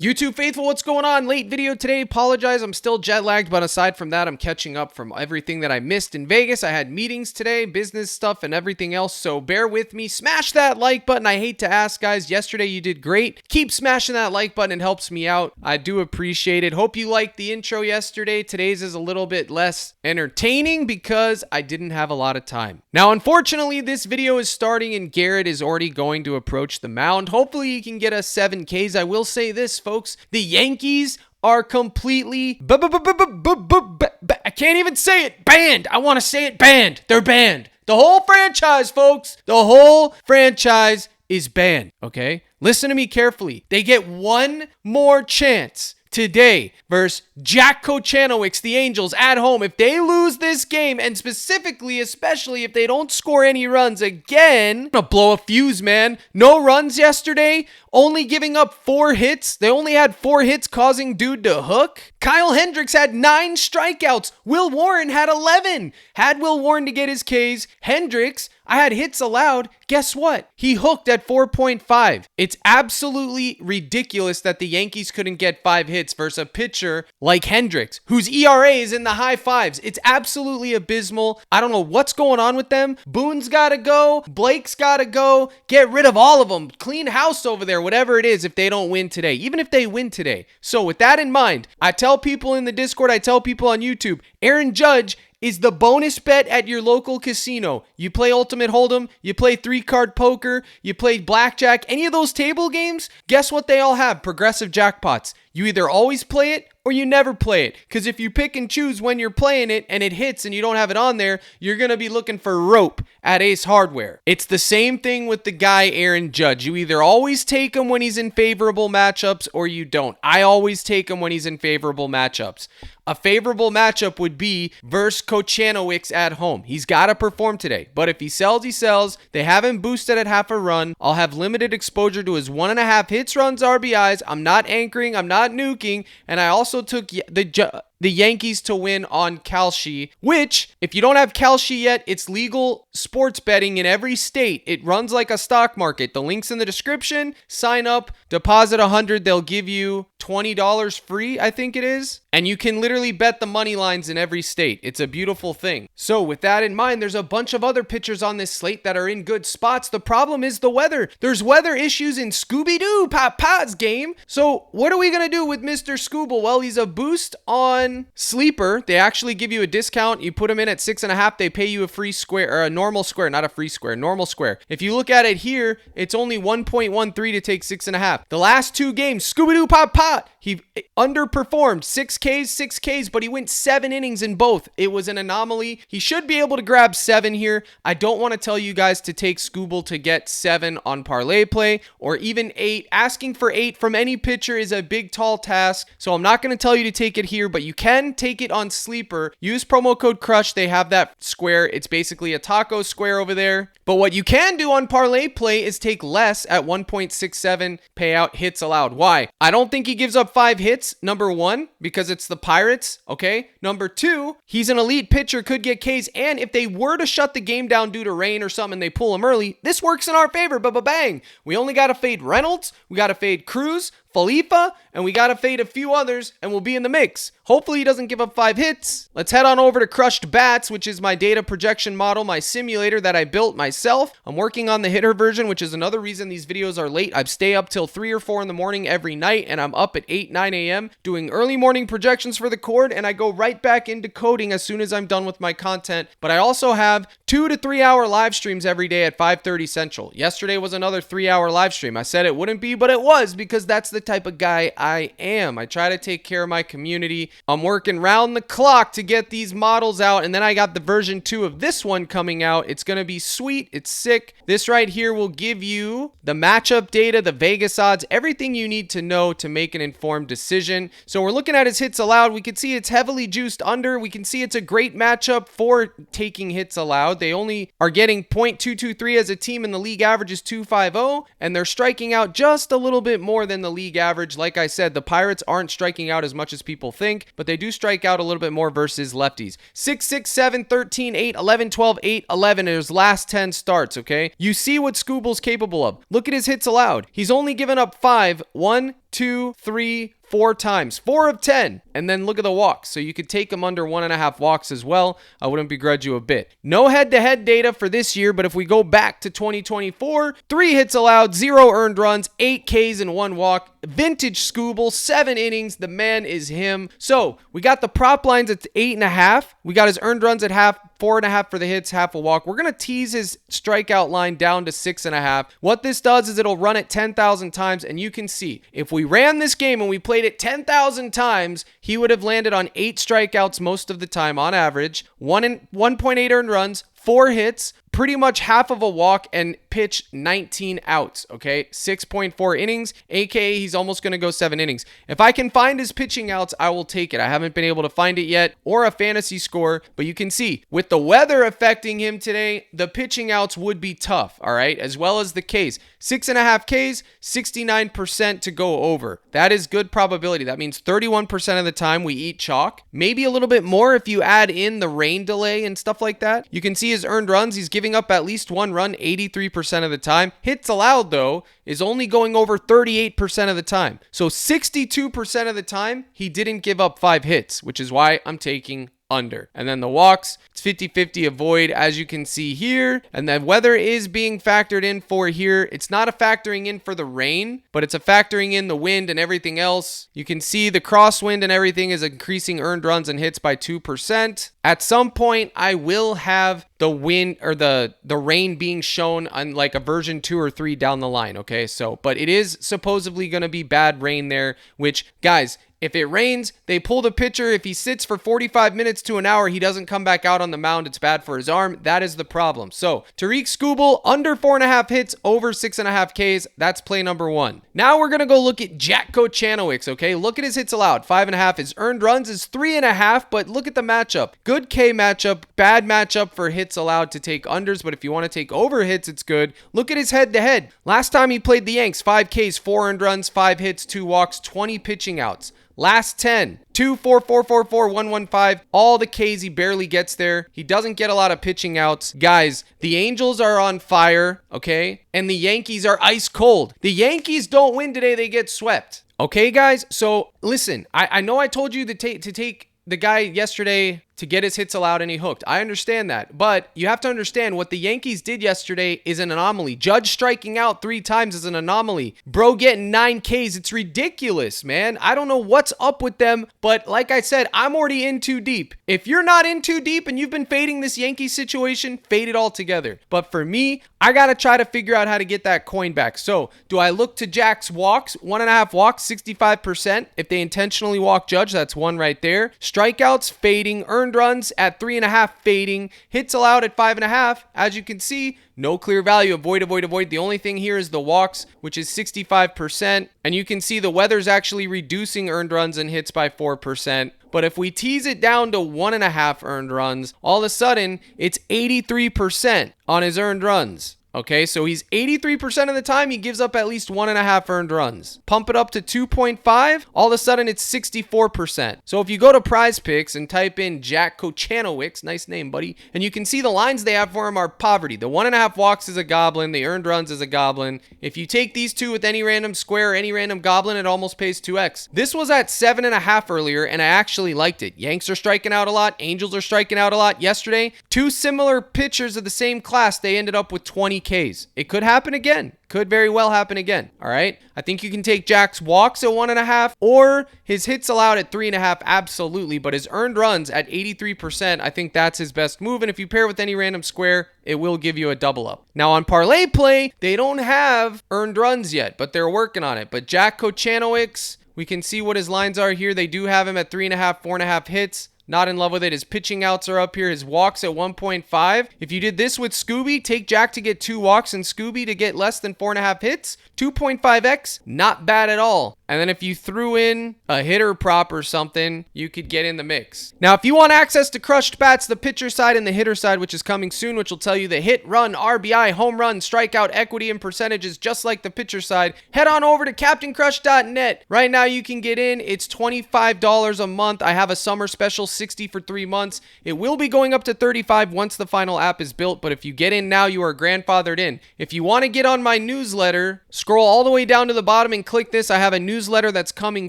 YouTube faithful, what's going on? Late video today. Apologize, I'm still jet lagged, but aside from that, I'm catching up from everything that I missed in Vegas. I had meetings today, business stuff, and everything else, so bear with me. Smash that like button. I hate to ask, guys. Yesterday, you did great. Keep smashing that like button. It helps me out. I do appreciate it. Hope you liked the intro yesterday. Today's is a little bit less entertaining because I didn't have a lot of time. Now, unfortunately, this video is starting and Garrett is already going to approach the mound. Hopefully, he can get us 7 Ks. I will say this, folks, the Yankees are completely I can't even say it. Banned. I want to say it. Banned. They're banned. The whole franchise, folks. The whole franchise is banned. Okay? Listen to me carefully. They get one more chance today versus Jack Kochanowicz, the Angels, at home. If they lose this game, and specifically, especially if they don't score any runs again, I'm gonna blow a fuse, man. No runs yesterday, only giving up 4 hits. They only had 4 hits causing dude to hook. Kyle Hendricks had 9 strikeouts. Will Warren had 11. Had Will Warren to get his Ks. Hendricks, I had hits allowed. Guess what? He hooked at 4.5. It's absolutely ridiculous that the Yankees couldn't get 5 hits versus a pitcher like Hendricks, whose ERA is in the high 5s. It's absolutely abysmal. I don't know what's going on with them. Boone's got to go. Blake's got to go. Get rid of all of them. Clean house over there, whatever it is, if they don't win today, even if they win today. So with that in mind, I tell people in the Discord, I tell people on YouTube, Aaron Judge is the bonus bet at your local casino. You play Ultimate Hold'em, you play 3-card poker, you play blackjack, any of those table games, guess what they all have? Progressive jackpots. You either always play it or you never play it. Because if you pick and choose when you're playing it and it hits and you don't have it on there, you're going to be looking for rope at Ace Hardware. It's the same thing with the guy Aaron Judge. You either always take him when he's in favorable matchups or you don't. I always take him when he's in favorable matchups. A favorable matchup would be versus Kochanowicz at home. He's got to perform today. But if he sells, he sells. They have him boosted at half a run. I'll have limited exposure to his 1.5 hits, runs, RBIs. I'm not anchoring. I'm not nuking. And I also took the Yankees to win on Kalshi, which, if you don't have Kalshi yet, it's legal sports betting in every state. It runs like a stock market. The link's in the description. Sign up, deposit $100. They'll give you $20 free, I think it is. And you can literally bet the money lines in every state. It's a beautiful thing. So with that in mind, there's a bunch of other pitchers on this slate that are in good spots. The problem is the weather. There's weather issues in Scooby-Doo Papa's game. So what are we going to do with Mr. Skubal? Well, he's a boost on Sleeper. They actually give you a discount. You put him in at 6.5. They pay you a free square, or a normal square, not a free square, normal square. If you look at it here, it's only 1.13 to take 6.5. The last 2 games, Scooby-Doo Papa, he underperformed. 6 Ks, but he went 7 innings in both. It was an anomaly. He should be able to grab 7 here. I don't want to tell you guys to take Skubal to get 7 on parlay play or even 8. Asking for 8 from any pitcher is a big, tall task. So I'm not going to tell you to take it here, but you can take it on Sleeper. Use promo code CRUSH. They have that square. It's basically a taco square over there. But what you can do on parlay play is take less at 1.67 payout hits allowed. Why? I don't think he gives up 5 hits. Number 1, because it's the Pirates. Okay. Number 2, he's an elite pitcher, could get Ks. And if they were to shut the game down due to rain or something and they pull him early, this works in our favor. Bang. We only got to fade Reynolds. We got to fade Cruz, Falifa, and we got to fade a few others, and we'll be in the mix. Hopefully he doesn't give up 5 hits. Let's head on over to Crushed Bats, which is my data projection model, my simulator that I built myself. I'm working on the hitter version, which is another reason these videos are late. I stay up till 3 or 4 in the morning every night, and I'm up at 8, 9 a.m. doing early morning projections for the cord, and I go right back into coding as soon as I'm done with my content. But I also have 2 to 3 hour live streams every day at 5:30 Central. Yesterday was another 3-hour live stream. I said it wouldn't be, but it was, because that's the type of guy I am. I try to take care of my community. I'm working round the clock to get these models out, and then I got the version 2 of this one coming out. It's going to be sweet. It's sick. This right here will give you the matchup data, the Vegas odds, everything you need to know to make an informed decision. So we're looking at his hits allowed. We can see it's heavily juiced under. We can see it's a great matchup for taking hits allowed. They only are getting .223 as a team, and the league average is .250, and they're striking out just a little bit more than the league league average. Like I said, the Pirates aren't striking out as much as people think, but they do strike out a little bit more versus lefties. 6, 6, 7, 13, 8, 11, 12, 8, 11 in his last 10 starts, okay? You see what Skubal's capable of. Look at his hits allowed. He's only given up 5, 1, 2, 3, 4 times, 4 of 10. And then look at the walks. So you could take him under 1.5 walks as well. I wouldn't begrudge you a bit. No head-to-head data for this year, but if we go back to 2024, 3 hits allowed, 0 earned runs, 8 Ks and 1 walk. Vintage Skubal, 7 innings. The man is him. So we got the prop lines at 8.5. We got his earned runs at half, 4.5 for the hits, half a walk. We're going to tease his strikeout line down to 6.5. What this does is it'll run it 10,000 times, and you can see if we ran this game and we played it 10,000 times, he would have landed on 8 strikeouts most of the time on average, 1.8 earned runs, 4 hits, pretty much half of a walk, and pitch 19 outs, okay? 6.4 innings, aka he's almost going to go 7 innings. If I can find his pitching outs, I will take it. I haven't been able to find it yet, or a fantasy score, but you can see with the weather affecting him today, the pitching outs would be tough, all right? As well as the Ks. 6.5 Ks, 69% to go over. That is good probability. That means 31% of the time we eat chalk. Maybe a little bit more if you add in the rain delay and stuff like that. You can see his earned runs. He's giving up at least 1 run 83% of the time. Hits allowed, though, is only going over 38% of the time. So 62% of the time, he didn't give up 5 hits, which is why I'm taking under. And then the walks, it's 50-50 avoid, as you can see here. And then weather is being factored in for here. It's not a factoring in for the rain, but it's a factoring in the wind and everything else. You can see the crosswind and everything is increasing earned runs and hits by 2%. At some point, I will have the wind or the rain being shown on like a version 2 or 3 down the line, okay? So, but it is supposedly going to be bad rain there, which, guys, if it rains, they pull the pitcher. If he sits for 45 minutes to an hour, he doesn't come back out on the mound. It's bad for his arm. That is the problem. So, Tarik Skubal, under 4.5 hits, over 6.5 Ks. That's play number 1. Now we're going to go look at Jack Kochanowicz, okay? Look at his hits allowed, 5.5. His earned runs is 3.5, but look at the matchup. Good K matchup, bad matchup for hits allowed to take unders, but if you want to take over hits, it's good. Look at his head-to-head. Last time he played the Yanks, 5 Ks, 4 earned runs, 5 hits, 2 walks, 20 pitching outs. Last 10, 2, 4, 4, 4, 4, 1, 1, 5. All the Ks, he barely gets there. He doesn't get a lot of pitching outs. Guys, the Angels are on fire, okay? And the Yankees are ice cold. The Yankees don't win today, they get swept. Okay, guys? So, listen, I know I told you to take the guy yesterday to get his hits allowed and he hooked. I understand that. But you have to understand what the Yankees did yesterday is an anomaly. Judge striking out 3 times is an anomaly. Bro getting 9 Ks. It's ridiculous, man. I don't know what's up with them. But like I said, I'm already in too deep. If you're not in too deep and you've been fading this Yankees situation, fade it all together. But for me, I got to try to figure out how to get that coin back. So do I look to Jack's walks? 1.5 walks, 65%. If they intentionally walk Judge, that's 1 right there. Strikeouts, fading. Earned runs at 3.5, fading. Hits allowed at 5.5. As you can see, no clear value. Avoid, avoid, avoid. The only thing here is the walks, which is 65%. And you can see the weather's actually reducing earned runs and hits by 4%. But if we tease it down to 1.5 earned runs, all of a sudden, it's 83% on his earned runs. Okay, so he's 83% of the time, he gives up at least 1.5 earned runs. Pump it up to 2.5, all of a sudden it's 64%. So if you go to PrizePicks and type in Jack Kochanowicz, nice name, buddy, and you can see the lines they have for him are poverty. The 1.5 walks is a goblin, the earned runs is a goblin. If you take these two with any random square or any random goblin, it almost pays 2x. This was at 7.5 earlier, and I actually liked it. Yanks are striking out a lot, Angels are striking out a lot. Yesterday, 2 similar pitchers of the same class, they ended up with 20 Ks. It could happen again. Could very well happen again. All right. I think you can take Jack's walks at 1.5 or his hits allowed at 3.5. Absolutely. But his earned runs at 83%, I think that's his best move. And if you pair with any random square, it will give you a double up. Now on ParlayPlay, they don't have earned runs yet, but they're working on it. But Jack Kochanowicz, we can see what his lines are here. They do have him at 3.5, 4.5 hits. Not in love with it. His pitching outs are up here. His walks at 1.5. If you did this with Scooby, take Jack to get 2 walks and Scooby to get less than 4.5 hits. 2.5x, not bad at all. And then if you threw in a hitter prop or something, you could get in the mix. Now, if you want access to crushed bats, the pitcher side and the hitter side, which is coming soon, which will tell you the hit, run, RBI, home run, strikeout, equity, and percentages, just like the pitcher side, head on over to CaptainCrush.net. Right now, you can get in. It's $25 a month. I have a summer special, $60 for 3 months. It will be going up to $35 once the final app is built, but if you get in now, you are grandfathered in. If you want to get on my newsletter, scroll all the way down to the bottom and click this. I have a newsletter that's coming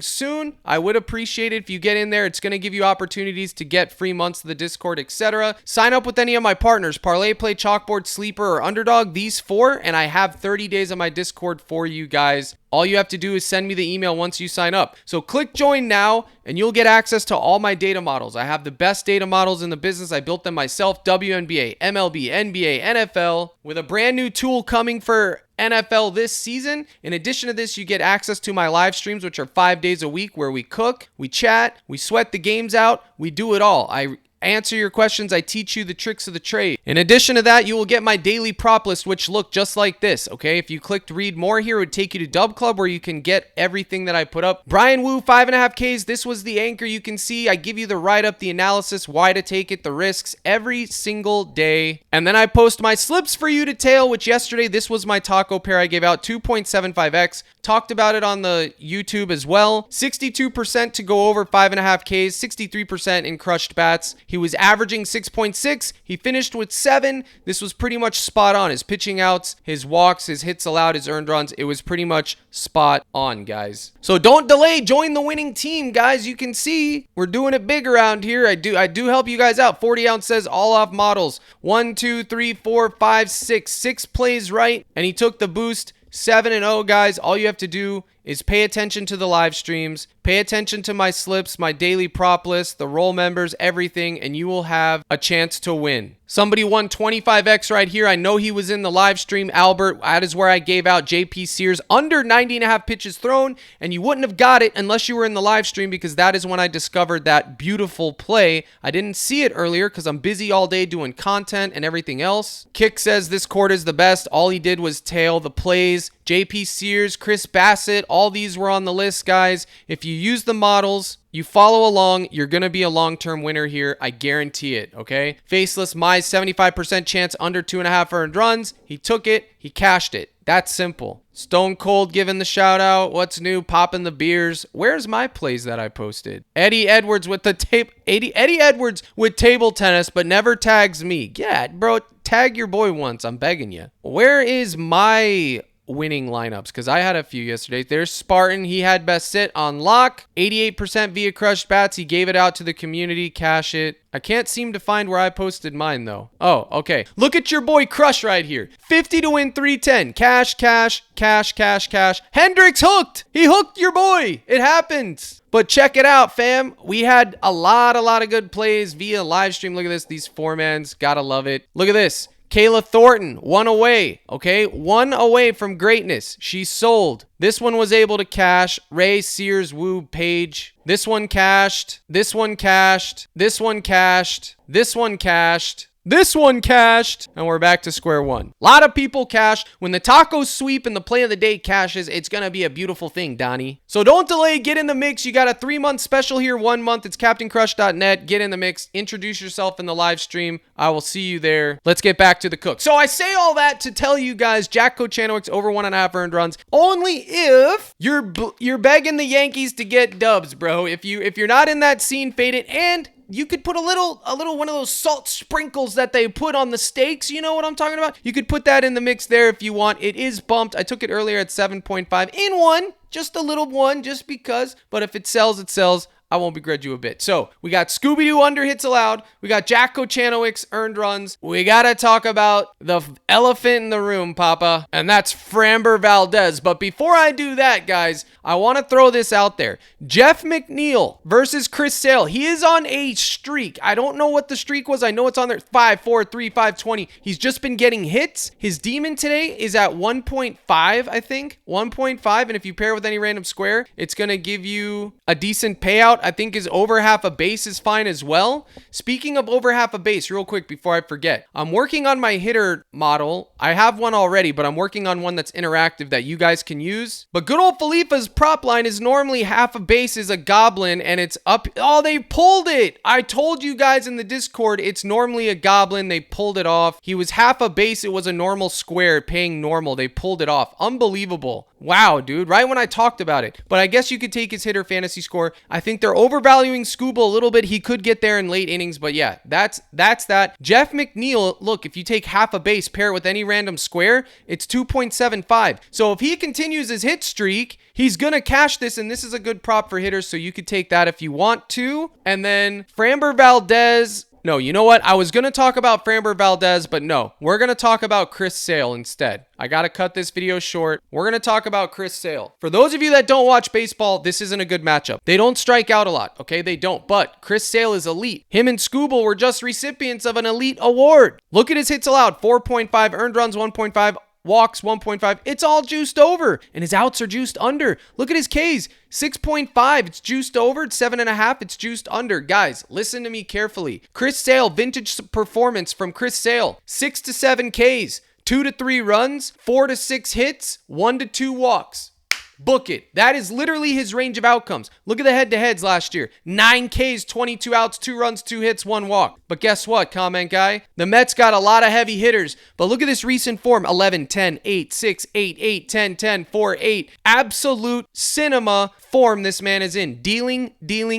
soon. I would appreciate it if you get in there. It's going to give you opportunities to get free months of the Discord, etc. Sign up with any of my partners, ParlayPlay, Chalkboard, Sleeper, or Underdog, these 4, and I have 30 days on my Discord for you guys. All you have to do is send me the email once you sign up. So click join now and you'll get access to all my data models. I have the best data models in the business. I built them myself. WNBA, MLB, NBA, NFL, with a brand new tool coming for NFL this season. In addition to this, you get access to my live streams, which are 5 days a week, where we cook, we chat, we sweat the games out, we do it all. I answer your questions. I teach you the tricks of the trade. In addition to that, you will get my daily prop list, which look just like this, okay? If you clicked read more here, it would take you to Dub Club, where you can get everything that I put up. Brian Wu, 5.5Ks. This was the anchor. You can see I give you the write-up, the analysis, why to take it, the risks, every single day. And then I post my slips for you to tail, which yesterday, this was my taco pair I gave out, 2.75x. Talked about it on the YouTube as well. 62% to go over 5.5Ks, 63% in crushed bats. He was averaging 6.6. He finished with 7. This was pretty much spot on. His pitching outs, his walks, his hits allowed, his earned runs. It was pretty much spot on, guys. So don't delay. Join the winning team, guys. You can see we're doing it big around here. I do help you guys out. 40 ounce says all off models. 1, 2, 3, 4, 5, 6. 6 plays right, and he took the boost. 7-0, guys. All you have to do is pay attention to the live streams, pay attention to my slips, my daily prop list, the role members, everything, and you will have a chance to win. Somebody won 25x right here. I know he was in the live stream, Albert. That is where I gave out JP Sears under 90.5 pitches thrown, and you wouldn't have got it unless you were in the live stream, because that is when I discovered that beautiful play. I didn't see it earlier because I'm busy all day doing content and everything else. Kick says this court is the best. All he did was tail the plays. JP Sears, Chris Bassett, all these were on the list, guys. If you use the models, you follow along, you're going to be a long-term winner here. I guarantee it, okay? Faceless, my 75% chance under 2.5 earned runs. He took it. He cashed it. That's simple. Stone Cold giving the shout out. What's new? Popping the beers. Where's my plays that I posted? Eddie Edwards with the tape. Eddie Edwards with table tennis, but never tags me. Yeah, bro, tag your boy once. I'm begging you. Where is my winning lineups? Because I had a few yesterday. There's Spartan. He had best sit on lock. 88% via crushed bats. He gave it out to the community. Cash it. I can't seem to find where I posted mine, though. Oh, okay. Look at your boy Crush right here. 50 to win 310. Cash, cash, cash, cash, cash. Hendricks hooked. He hooked your boy. It happens. But check it out, fam. We had a lot of good plays via live stream. Look at this. These 4-mans. Gotta love it. Look at this. Kayla Thornton, 1 away, okay? 1 away from greatness. She sold. This one was able to cash. Ray, Sears, Wu, Page. This one cashed. This one cashed. This one cashed. This one cashed. This one cashed, and we're back to square one. A lot of people cash. When the tacos sweep and the play of the day cashes, it's going to be a beautiful thing, Donnie. So don't delay. Get in the mix. You got a 3-month special here, 1 month. It's CaptainCrush.net. Get in the mix. Introduce yourself in the live stream. I will see you there. Let's get back to the cook. So I say all that to tell you guys, Jack Kochanowicz over 1.5 earned runs. Only if you're begging the Yankees to get dubs, bro. If you're not in that scene, fade it. And you could put a little one of those salt sprinkles that they put on the steaks. You know what I'm talking about? You could put that in the mix there if you want. It is bumped. I took it earlier at 7.5 in one, just a little one, just because. But if it sells, it sells. I won't begrudge you a bit. So we got Scooby-Doo under hits allowed. We got Jack Kochanowicz earned runs. We got to talk about the elephant in the room, Papa, and that's Framber Valdez. But before I do that, guys, I want to throw this out there. Jeff McNeil versus Chris Sale. He is on a streak. I don't know what the streak was. I know it's on there. 5, 4, 3, 5, 20. He's just been getting hits. His demon today is at 1.5, I think. 1.5. And if you pair with any random square, it's going to give you a decent payout. out, I think, is over half a base is fine as well. Speaking of over half a base, real quick before I forget, I'm working on my hitter model. I have one already, but I'm working on one that's interactive that you guys can use. But good old Felipe's prop line is normally half a base is a goblin, and it's up. Oh, they pulled it. I told you guys in the Discord, it's normally a goblin. They pulled it off. He was half a base. It was a normal square paying normal. They pulled it off. Unbelievable. Wow, dude. Right when I talked about it. But I guess you could take his hitter fantasy score. I think they're overvaluing Skubal a little bit. He could get there in late innings, but yeah, that's that. Jeff McNeil, look, if you take half a base, pair it with any random square, it's 2.75. So if he continues his hit streak, he's going to cash this, and this is a good prop for hitters, so you could take that if you want to. And then Framber Valdez. No, you know what? I was going to talk about Framber Valdez, but no. We're going to talk about Chris Sale instead. I got to cut this video short. We're going to talk about Chris Sale. For those of you that don't watch baseball, this isn't a good matchup. They don't strike out a lot, okay? They don't. But Chris Sale is elite. Him and Skubal were just recipients of an elite award. Look at his hits allowed. 4.5, earned runs 1.5. Walks 1.5. It's all juiced over, and his outs are juiced under. Look at his Ks, 6.5. It's juiced over. It's 7.5. It's juiced under. Guys, listen to me carefully. Chris Sale, vintage performance from Chris Sale: 6 to 7 Ks, 2 to 3 runs, 4 to 6 hits, 1 to 2 walks. Book it. That is literally his range of outcomes. Look at the head-to-heads last year. 9 Ks, 22 outs, 2 runs, 2 hits, 1 walk. But guess what, comment guy? The Mets got a lot of heavy hitters. But look at this recent form. 11, 10, 8, 6, 8, 8, 10, 10, 4, 8. Absolute cinema form this man is in. Dealing,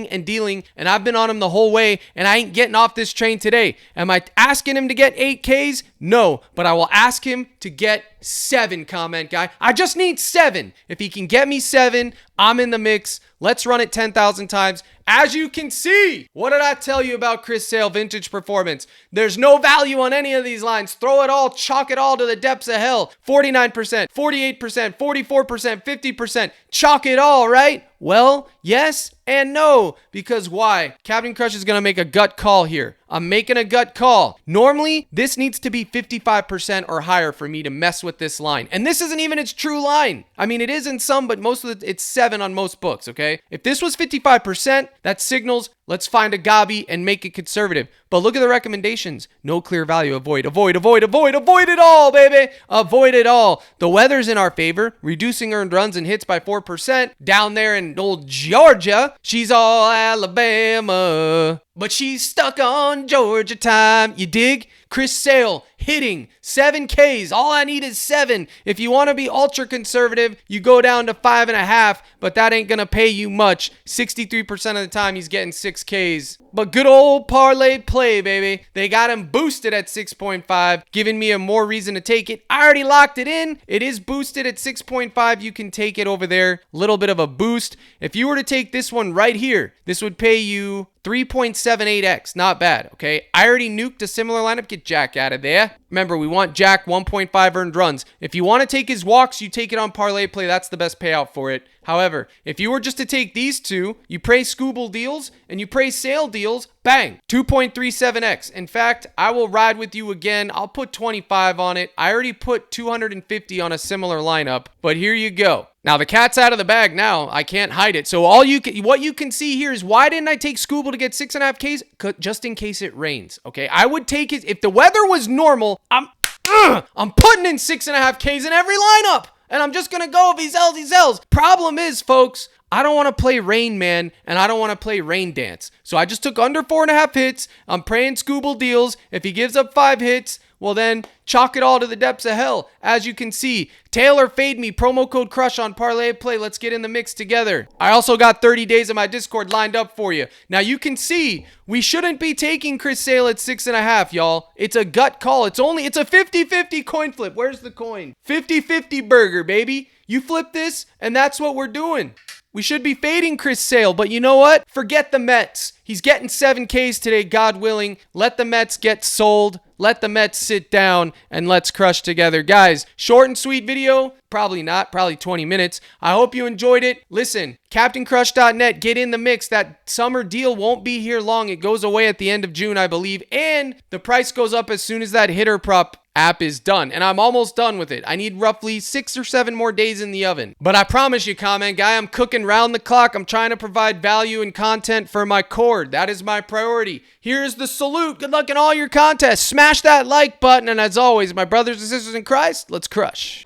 and dealing. And I've been on him the whole way, and I ain't getting off this train today. Am I asking him to get 8 Ks? No. But I will ask him to get 7, comment guy. I just need 7. If he can get me 7, I'm in the mix. Let's run it 10,000 times. As you can see, what did I tell you about Chris Sale vintage performance? There's no value on any of these lines. Throw it all, chalk it all to the depths of hell. 49%, 48%, 44%, 50%. Chalk it all, right? Well, yes and no. Because why? Captain Crush is going to make a gut call here. I'm making a gut call. Normally, this needs to be 55% or higher for me to mess with this line. And this isn't even its true line. I mean, it is in some, but most of it's 7 on most books, okay? If this was 55%, that signals let's find a gobby and make it conservative. But look at the recommendations. No clear value. Avoid it all, baby. Avoid it all. The weather's in our favor, reducing earned runs and hits by 4%. Down there in old Georgia, she's all Alabama, but she's stuck on Georgia time. You dig? Chris Sale hitting 7 Ks. All I need is 7. If you want to be ultra conservative, you go down to 5.5, but that ain't going to pay you much. 63% of the time, he's getting 6 Ks. But good old parlay play, baby. They got him boosted at 6.5, giving me a more reason to take it. I already locked it in. It is boosted at 6.5. You can take it over there. Little bit of a boost. If you were to take this one right here, this would pay you 3.78x. Not bad, okay? I already nuked a similar lineup. Get Jack out of there. Remember, we want Jack 1.5 earned runs. If you want to take his walks, you take it on parlay play. That's the best payout for it. However, if you were just to take these two, you pray Skubal deals and you pray Sale deals, bang, 2.37x. In fact, I will ride with you again. I'll put 25 on it. I already put 250 on a similar lineup, but here you go. Now, the cat's out of the bag now. I can't hide it. So what you can see here is, why didn't I take Skubal to get 6.5 Ks? Just in case it rains, okay? I would take it. If the weather was normal, I'm putting in 6.5 Ks in every lineup. And I'm just going to go if he sells, he sells. Problem is, folks, I don't want to play Rain Man, and I don't want to play Rain Dance. So I just took under 4.5 hits. I'm praying Skubal deals. If he gives up 5 hits, well then, chalk it all to the depths of hell. As you can see, Taylor Fade Me, promo code CRUSH on Parlay Play. Let's get in the mix together. I also got 30 days of my Discord lined up for you. Now you can see, we shouldn't be taking Chris Sale at 6.5, y'all. It's a gut call. It's a 50-50 coin flip. Where's the coin? 50-50 burger, baby. You flip this, and that's what we're doing. We should be fading Chris Sale, but you know what? Forget the Mets. He's getting 7 Ks today, God willing. Let the Mets get sold. Let the Mets sit down, and let's crush together. Guys, short and sweet video. Probably not. Probably 20 minutes. I hope you enjoyed it. Listen, CaptainCrush.net, get in the mix. That summer deal won't be here long. It goes away at the end of June, I believe. And the price goes up as soon as that hitter prop app is done, and I'm almost done with it. I need roughly 6 or 7 more days in the oven. But I promise you, comment guy, I'm cooking round the clock. I'm trying to provide value and content for my cord. That is my priority. Here's the salute. Good luck in all your contests. Smash that like button, and as always, my brothers and sisters in Christ, let's crush.